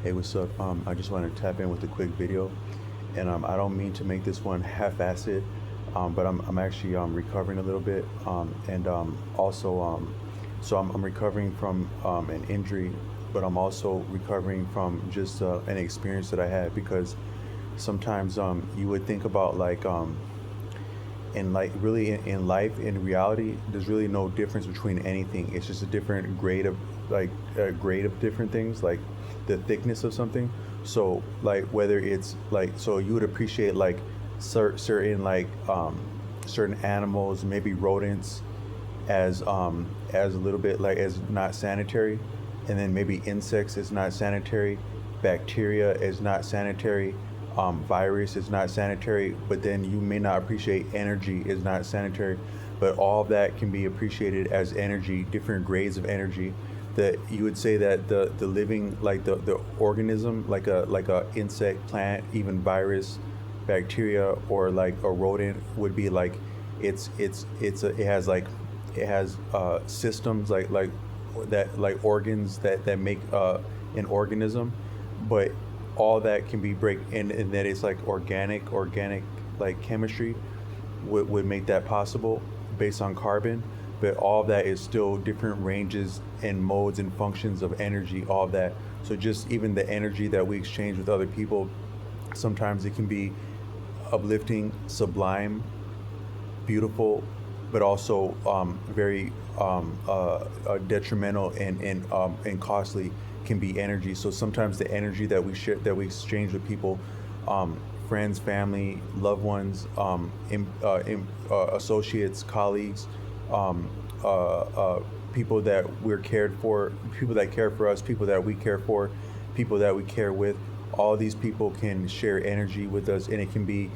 Hey, what's up? I just want to tap in with a quick video, and I don't mean to make this one half-assed, but I'm actually recovering a little bit, and also I'm recovering from an injury, but I'm also recovering from just an experience that I had because sometimes you would think about like and like really in life in reality there's really no difference between anything. It's just a different grade of like a grade of different things, like the thickness of something. So like whether it's like, so you would appreciate like certain like certain animals, maybe rodents, as a little bit like as not sanitary, and then maybe insects is not sanitary, bacteria is not sanitary, virus is not sanitary, but then you may not appreciate energy is not sanitary, but all of that can be appreciated as energy, different grades of energy. That you would say that the living like the organism like a insect, plant, even virus, bacteria, or like a rodent would be like it has like it has systems like that, like organs that make an organism, but all that can be break and that it's like organic like chemistry would make that possible based on carbon, but all of that is still different ranges and modes and functions of energy, all of that. So just even the energy that we exchange with other people, sometimes it can be uplifting, sublime, beautiful, but also very detrimental and costly can be energy. So sometimes the energy that we share, that we exchange with people, friends, family, loved ones, associates, colleagues, um, people that we're cared for, people that care for us, people that we care for, people that we care with. All these people can share energy with us, and it can be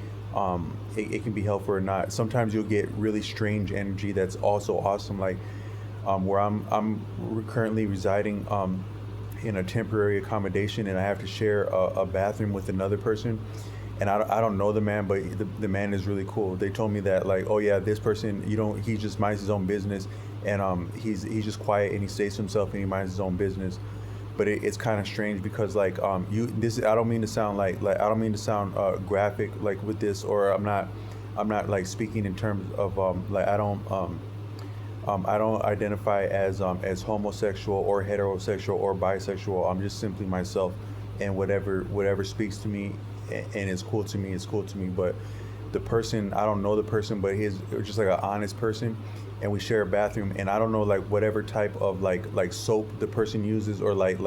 it can be helpful or not. Sometimes you'll get really strange energy that's also awesome, like where I'm currently residing in a temporary accommodation, and I have to share a bathroom with another person. And I don't know the man, but the man is really cool. They told me that like, oh yeah, this person, you don't, he just minds his own business, and he's just quiet and he stays to himself and he minds his own business. But it's kind of strange because like you this, I don't mean to sound like I don't mean to sound graphic like with this, or I'm not like speaking in terms of like I don't identify as homosexual or heterosexual or bisexual. I'm just simply myself, and whatever speaks to me and is cool to me is cool to me. But the person, I don't know the person, but he's just like an honest person, and we share a bathroom, and I don't know like whatever type of like soap the person uses, or like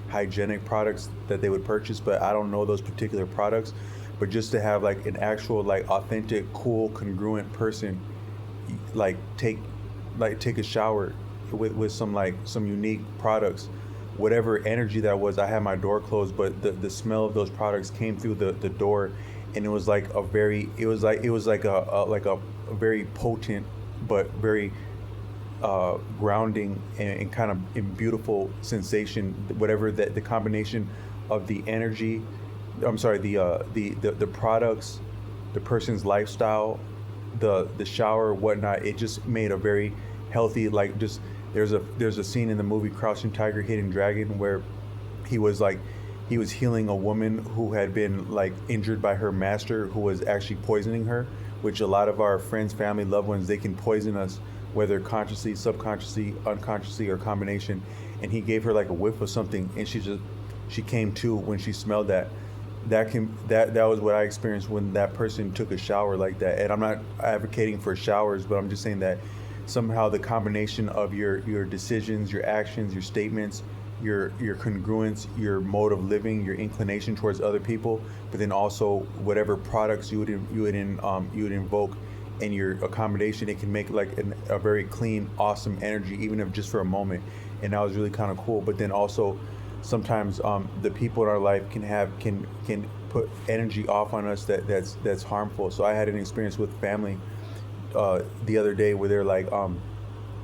hygienic products that they would purchase, but I don't know those particular products. But just to have like an actual like authentic, cool, congruent person like take a shower with some like some unique products, whatever energy that was. I had my door closed, but the smell of those products came through the door, and it was like a very, it was like a very potent but very grounding and kind of beautiful sensation. Whatever that the combination of the energy, I'm sorry, the products, the person's lifestyle, the shower, whatnot. It just made a very healthy, like just there's a scene in the movie Crouching Tiger, Hidden Dragon where he was like he was healing a woman who had been like injured by her master, who was actually poisoning her, which a lot of our friends, family, loved ones, they can poison us, whether consciously, subconsciously, unconsciously, or combination. And he gave her like a whiff of something, and she came to when she smelled that. That was what I experienced when that person took a shower like that. And I'm not advocating for showers, but I'm just saying that somehow the combination of your decisions, your actions, your statements, your congruence, your mode of living, your inclination towards other people, but then also whatever products you would invoke in your accommodation, it can make like a very clean, awesome energy, even if just for a moment. And that was really kind of cool. But then also sometimes the people in our life can put energy off on us that's harmful. So I had an experience with family the other day where they're like,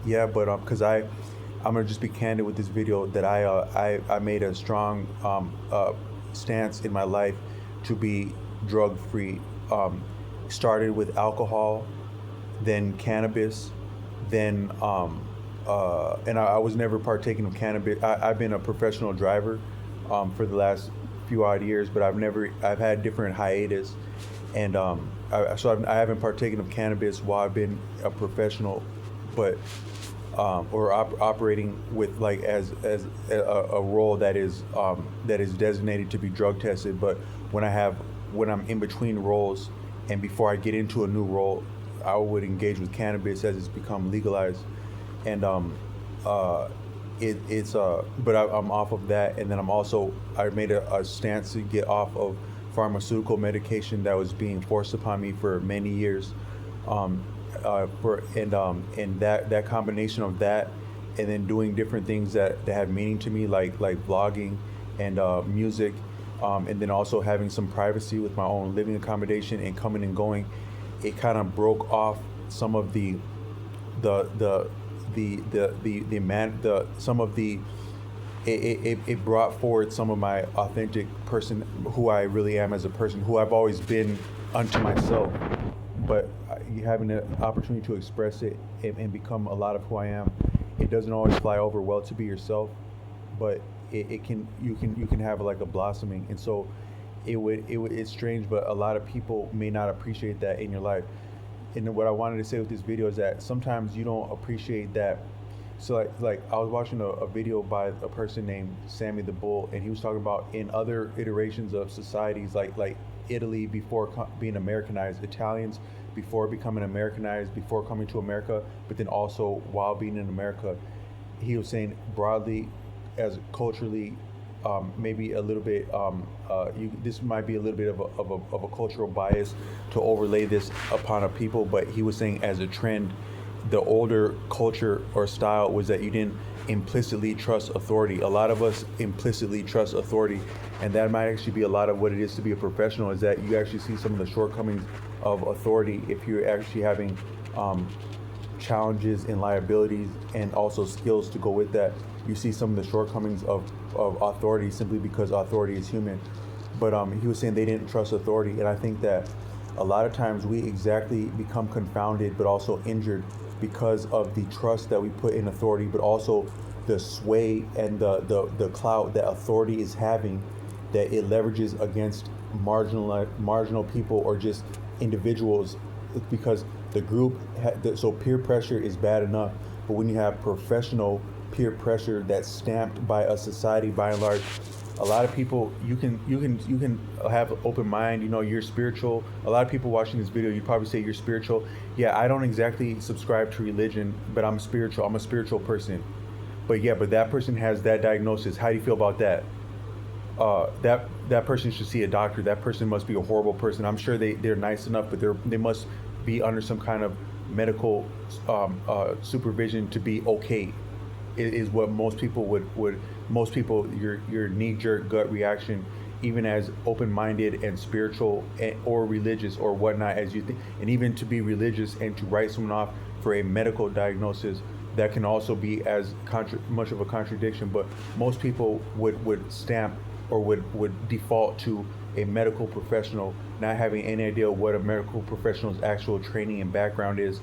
yeah, but because I'm gonna just be candid with this video that I made a strong stance in my life to be drug free. Started with alcohol, then cannabis, then and I was never partaking of cannabis. I've been a professional driver for the last few odd years, but I've had different hiatus, and I haven't partaken of cannabis while I've been a professional, but operating with like as a role that is designated to be drug tested. But when I'm in between roles and before I get into a new role, I would engage with cannabis as it's become legalized, and I'm off of that, and then I made a stance to get off of pharmaceutical medication that was being forced upon me for many years, and that combination of that, and then doing different things that have meaning to me, like vlogging and music, and then also having some privacy with my own living accommodation and coming and going. It kind of broke off some of the it brought forward some of my authentic person, who I really am as a person, who I've always been unto myself. But having the opportunity to express it and become a lot of who I am, it doesn't always fly over well to be yourself, but you can have like a blossoming. And so it's strange, but a lot of people may not appreciate that in your life. And what I wanted to say with this video is that sometimes you don't appreciate that. So like I was watching a video by a person named Sammy the Bull, and he was talking about in other iterations of societies, like Italy before being Americanized, Italians before becoming Americanized, before coming to America, but then also while being in America. He was saying broadly, as culturally, maybe a little bit, this might be a little bit of a cultural bias to overlay this upon a people, but he was saying as a trend, the older culture or style was that you didn't implicitly trust authority. A lot of us implicitly trust authority, and that might actually be a lot of what it is to be a professional, is that you actually see some of the shortcomings of authority if you're actually having challenges and liabilities and also skills to go with that. You see some of the shortcomings of authority simply because authority is human. But he was saying they didn't trust authority, and I think that a lot of times we exactly become confounded but also injured because of the trust that we put in authority, but also the sway and the clout that authority is having, that it leverages against marginal people or just individuals, because the group so peer pressure is bad enough, but when you have professional peer pressure that's stamped by a society by and large, a lot of people, you can have an open mind. You're spiritual. A lot of people watching this video, you'd probably say you're spiritual. Yeah, I don't exactly subscribe to religion, but I'm spiritual. I'm a spiritual person. But that person has that diagnosis. How do you feel about that? That person should see a doctor. That person must be a horrible person. I'm sure they're nice enough, but they must be under some kind of medical supervision to be okay. It is what most people would most people, your knee-jerk gut reaction, even as open-minded and spiritual or religious or whatnot as you think, and even to be religious and to write someone off for a medical diagnosis, that can also be as much of a contradiction. But most people would stamp or would default to a medical professional, not having any idea what a medical professional's actual training and background is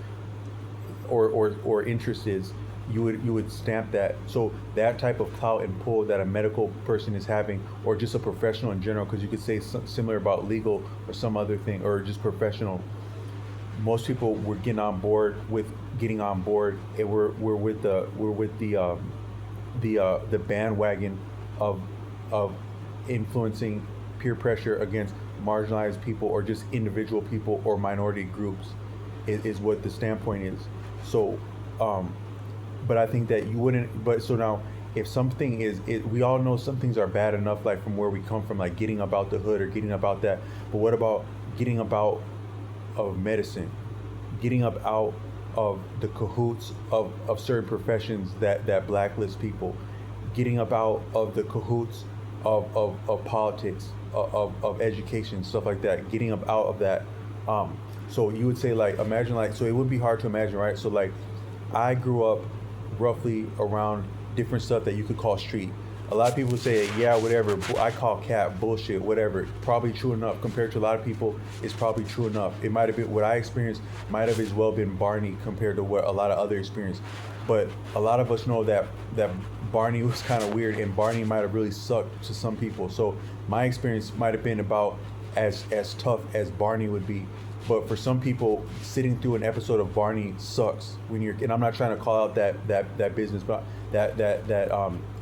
or interest is. You would stamp that. So that type of clout and pull that a medical person is having, or just a professional in general, because you could say similar about legal or some other thing, or just professional. Most people were getting on board, and we're with the bandwagon of influencing peer pressure against marginalized people or just individual people or minority groups is what the standpoint is. So but I think that you wouldn't. But so now, if something we all know some things are bad enough, like from where we come from, like getting about the hood or getting about that. But what about getting about of medicine, getting up out of the cahoots of certain professions that blacklist people, getting up out of the cahoots of politics, of education, stuff like that, getting up out of that. So you would say, like, imagine, like, so it would be hard to imagine, right? So like, I grew up roughly around different stuff that you could call street. A lot of people say, yeah, whatever, I call cap, bullshit, whatever. Probably true enough. Compared to a lot of people, it's probably true enough. It might have been, what I experienced might have as well been Barney compared to what a lot of other experience. But a lot of us know that Barney was kind of weird, and Barney might have really sucked to some people. So my experience might have been about as tough as Barney would be. But for some people, sitting through an episode of Barney sucks when you're. And I'm not trying to call out that business, but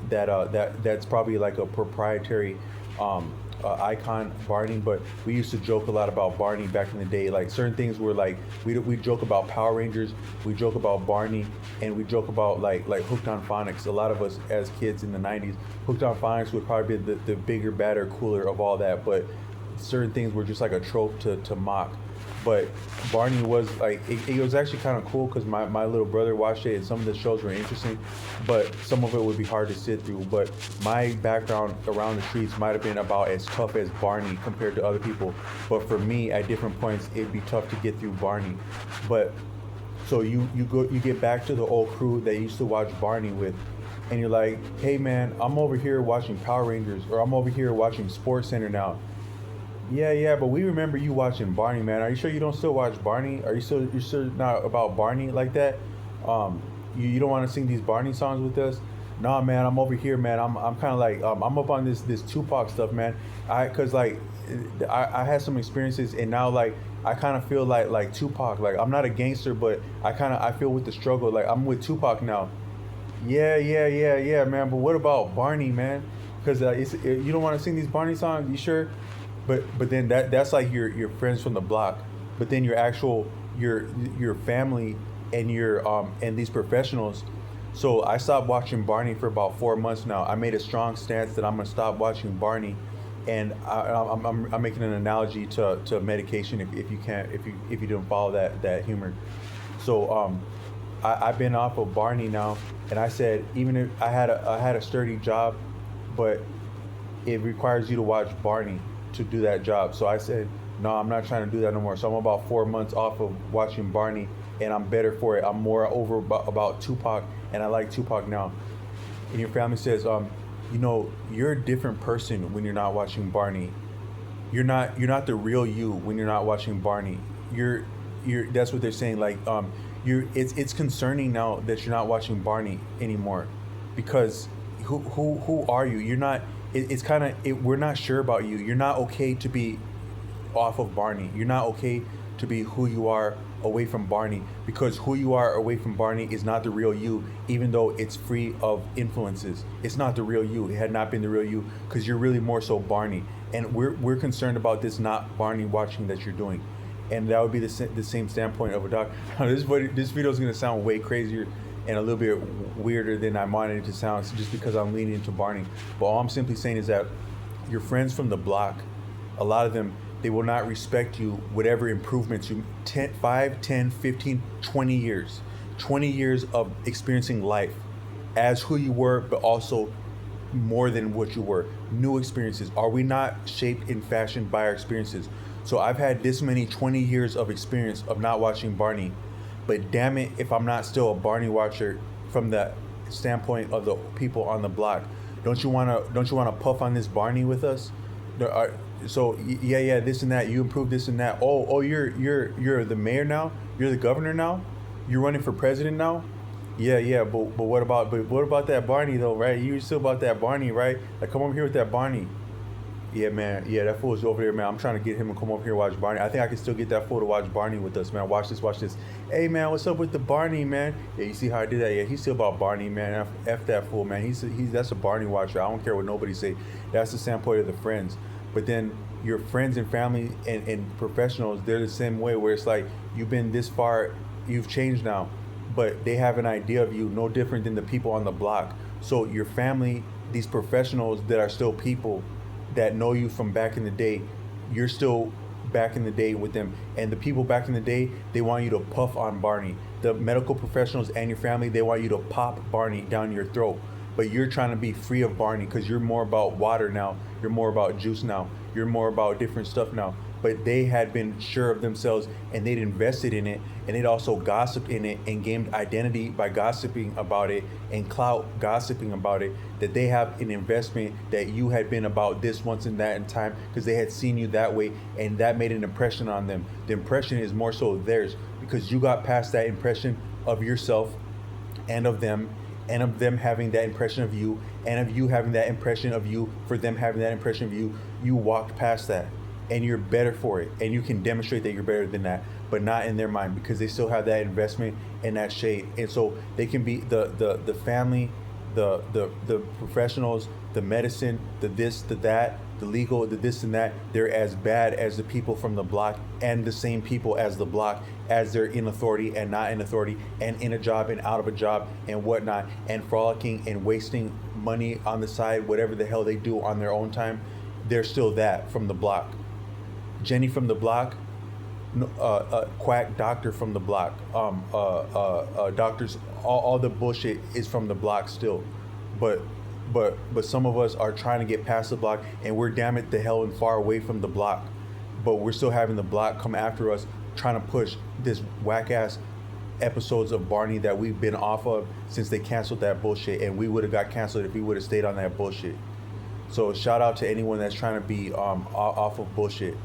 that's probably like a proprietary icon, Barney. But we used to joke a lot about Barney back in the day. Like certain things were like we joke about Power Rangers, we joke about Barney, and we joke about like Hooked on Phonics. A lot of us as kids in the '90s, Hooked on Phonics would probably be the bigger, badder, cooler of all that. But certain things were just like a trope to mock. But Barney was like, it was actually kind of cool because my little brother watched it and some of the shows were interesting, but some of it would be hard to sit through. But my background around the streets might have been about as tough as Barney compared to other people. But for me, at different points, it'd be tough to get through Barney. But so you get back to the old crew that you used to watch Barney with, and you're like, hey man, I'm over here watching Power Rangers, or I'm over here watching Sports Center now. Yeah, but we remember you watching Barney, man. Are you sure you don't still watch Barney? Are you sure not about Barney like that? You don't want to sing these Barney songs with us? Nah, man, I'm over here, man. I'm kind of like I'm up on this Tupac stuff, man. I had some experiences, and now like I kind of feel like Tupac. Like I'm not a gangster, but I feel with the struggle. Like I'm with Tupac now. Yeah, man. But what about Barney, man? Because you don't want to sing these Barney songs. You sure? But then that's like your friends from the block, but then your actual your family and your and these professionals. So I stopped watching Barney for about 4 months now. I made a strong stance that I'm gonna stop watching Barney, and I'm making an analogy to medication if you don't follow that humor. So I've been off of Barney now, and I said even if I had a sturdy job, but it requires you to watch Barney to do that job. So I said, no, I'm not trying to do that no more. So I'm about 4 months off of watching Barney, and I'm better for it. I'm more over about Tupac, and I like Tupac now. And your family says, you're a different person when you're not watching Barney. You're not the real you when you're not watching Barney. You're that's what they're saying. Like it's concerning now that you're not watching Barney anymore, because who are you? You're not. It's kind of we're not sure about you. You're not okay to be off of Barney. You're not okay to be who you are away from Barney, because who you are away from Barney is not the real you, even though it's free of influences. It's not the real you. It had not been the real you, because you're really more so Barney. And we're concerned about this not Barney watching that you're doing. And that would be the same standpoint of a doc. This video is going to sound way crazier and a little bit weirder than I wanted it to sound, just because I'm leaning into Barney. But all I'm simply saying is that your friends from the block, a lot of them, they will not respect you, whatever improvements you, 5, 10, 15, 20 years. 20 years of experiencing life as who you were, but also more than what you were. New experiences. Are we not shaped and fashioned by our experiences? So I've had this many 20 years of experience of not watching Barney. But damn it, if I'm not still a Barney watcher from the standpoint of the people on the block, don't you wanna puff on this Barney with us? So yeah, this and that. You improve this and that. Oh, you're the mayor now. You're the governor now. You're running for president now. Yeah. But what about that Barney though, right? You still about that Barney, right? Like come over here with that Barney. Yeah, man. Yeah, that fool's over there, man. I'm trying to get him to come over here and watch Barney. I think I can still get that fool to watch Barney with us, man. Watch this. Hey, man, what's up with the Barney, man? Yeah, you see how I did that? Yeah, he's still about Barney, man. F that fool, man. He's that's a Barney watcher. I don't care what nobody say. That's the standpoint of the friends. But then your friends and family and professionals, they're the same way, where it's like you've been this far, you've changed now, but they have an idea of you no different than the people on the block. So your family, these professionals that are still people that know you from back in the day, you're still back in the day with them. And the people back in the day, they want you to puff on Barney. The medical professionals and your family, they want you to pop Barney down your throat. But you're trying to be free of Barney because you're more about water now. You're more about juice now. You're more about different stuff now. But they had been sure of themselves, and they'd invested in it, and they'd also gossiped in it and gained identity by gossiping about it, and clout gossiping about it, that they have an investment that you had been about this once and that in time because they had seen you that way, and that made an impression on them. The impression is more so theirs because you got past that impression of yourself and of them, and of them having that impression of you, and of you having that impression of you, for them having that impression of you, you walked past that, and you're better for it, and you can demonstrate that you're better than that, but not in their mind, because they still have that investment and that shade. And so they can be the family, the professionals, the medicine, the this, the that, the legal, the this and that. They're as bad as the people from the block, and the same people as the block, as they're in authority and not in authority, and in a job and out of a job and whatnot, and frolicking and wasting money on the side, whatever the hell they do on their own time. They're still that from the block. Jenny from the block, quack doctor from the block, doctors, all the bullshit is from the block still, but some of us are trying to get past the block, and we're damn it the hell and far away from the block, but we're still having the block come after us, trying to push this whack ass episodes of Barney that we've been off of since they canceled that bullshit, and we would have got canceled if we would have stayed on that bullshit. So shout out to anyone that's trying to be off of bullshit.